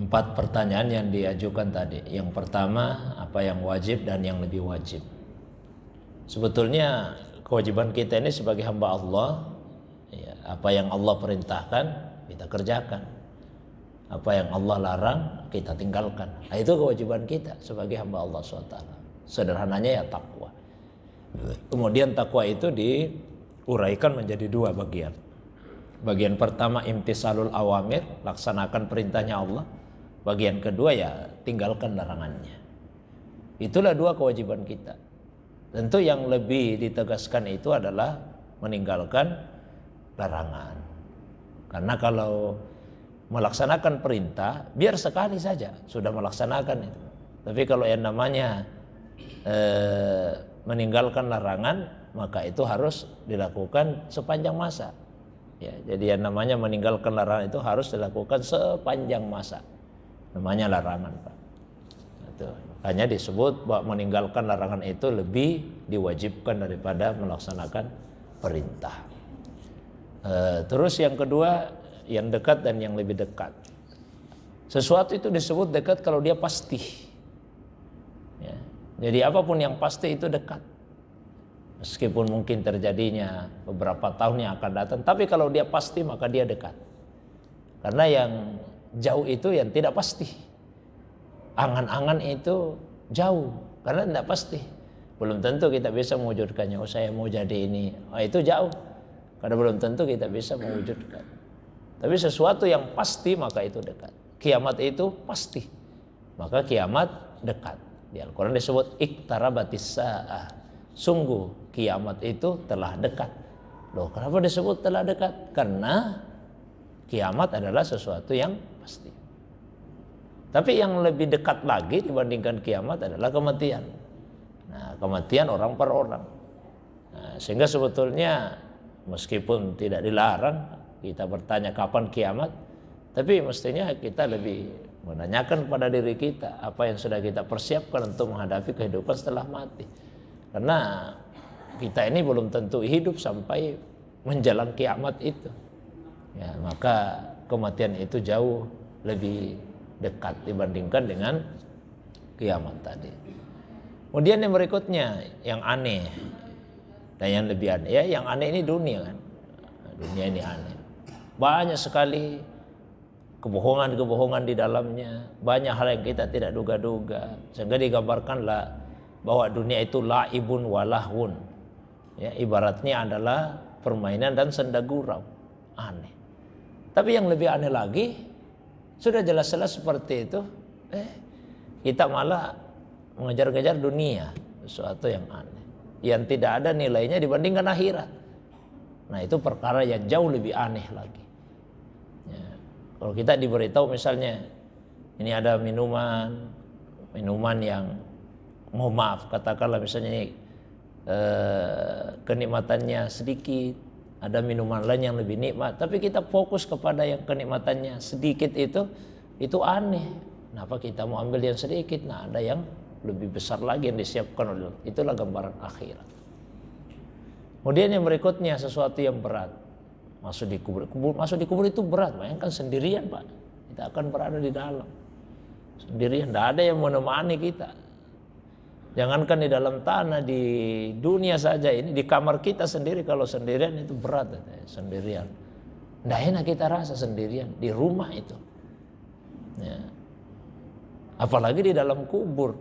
4 pertanyaan yang diajukan tadi. Yang pertama, apa yang wajib dan yang lebih wajib. Sebetulnya kewajiban kita ini sebagai hamba Allah, ya, apa yang Allah perintahkan kita kerjakan, apa yang Allah larang kita tinggalkan. Nah, itu kewajiban kita sebagai hamba Allah SWT. Sederhananya ya takwa. Kemudian takwa itu diuraikan menjadi 2 bagian. Bagian pertama imtisalul awamir, laksanakan perintahnya Allah. Bagian kedua ya tinggalkan larangannya. Itulah 2 kewajiban kita. Tentu yang lebih ditegaskan itu adalah meninggalkan larangan. Karena kalau melaksanakan perintah, biar sekali saja sudah melaksanakan itu. Tapi kalau yang namanya meninggalkan larangan, maka itu harus dilakukan sepanjang masa. Ya, jadi yang namanya meninggalkan larangan itu harus dilakukan sepanjang masa. Namanya larangan, Pak. Itu hanya disebut bahwa meninggalkan larangan itu lebih diwajibkan daripada melaksanakan perintah. Terus yang kedua, yang dekat dan yang lebih dekat. Sesuatu itu disebut dekat kalau dia pasti. Ya. Jadi apapun yang pasti itu dekat. Meskipun mungkin terjadinya beberapa tahun yang akan datang, tapi kalau dia pasti maka dia dekat. Karena yang jauh itu yang tidak pasti. Angan-angan itu jauh karena tidak pasti. Belum tentu kita bisa mewujudkannya. Oh, saya mau jadi ini. Oh, itu jauh. Karena belum tentu kita bisa mewujudkan. Tapi sesuatu yang pasti maka itu dekat. Kiamat itu pasti. Maka kiamat dekat. Di Al-Quran disebut iqtarabatis sa'ah. Sungguh kiamat itu telah dekat. Loh, kenapa disebut telah dekat? Karena kiamat adalah sesuatu yang pasti. Tapi yang lebih dekat lagi dibandingkan kiamat adalah kematian. Nah, kematian orang per orang. Nah, sehingga sebetulnya meskipun tidak dilarang kita bertanya kapan kiamat, tapi mestinya kita lebih menanyakan pada diri kita apa yang sudah kita persiapkan untuk menghadapi kehidupan setelah mati. Karena kita ini belum tentu hidup sampai menjelang kiamat itu. Ya, maka kematian itu jauh lebih dekat dibandingkan dengan kiamat tadi. Kemudian yang berikutnya yang aneh dan yang lebih aneh, ya yang aneh ini dunia kan. Dunia ini aneh. Banyak sekali kebohongan-kebohongan di dalamnya, banyak hal yang kita tidak duga-duga. Sehingga digambarkanlah bahwa dunia itu laibun walahun. Ya, ibaratnya adalah permainan dan senda gurau. Aneh. Tapi yang lebih aneh lagi, sudah jelas-jelas seperti itu, kita malah mengejar-ngejar dunia, sesuatu yang aneh, yang tidak ada nilainya dibandingkan akhirat. Nah, itu perkara yang jauh lebih aneh lagi. Ya, kalau kita diberitahu misalnya, ini ada minuman yang, mohon maaf, katakanlah misalnya ini, kenikmatannya sedikit. Ada minuman lain yang lebih nikmat, tapi kita fokus kepada yang kenikmatannya sedikit itu aneh. Kenapa kita mau ambil yang sedikit? Nah, ada yang lebih besar lagi yang disiapkan oleh Allah. Itulah gambaran akhirat. Kemudian yang berikutnya sesuatu yang berat. Masuk di kubur itu berat. Bayangkan sendirian, Pak. Kita akan berada di dalam. Sendirian, tidak ada yang menemani kita. Jangankan di dalam tanah, di dunia saja ini, di kamar kita sendiri kalau sendirian itu berat, sendirian. Tidak enak kita rasa sendirian di rumah itu. Ya. Apalagi di dalam kubur.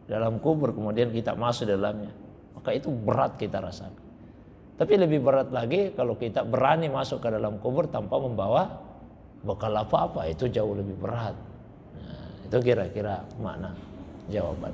Dalam kubur kemudian kita masuk dalamnya. Maka itu berat kita rasakan. Tapi lebih berat lagi kalau kita berani masuk ke dalam kubur tanpa membawa bekal apa-apa. Itu jauh lebih berat. Nah, itu kira-kira makna jawaban.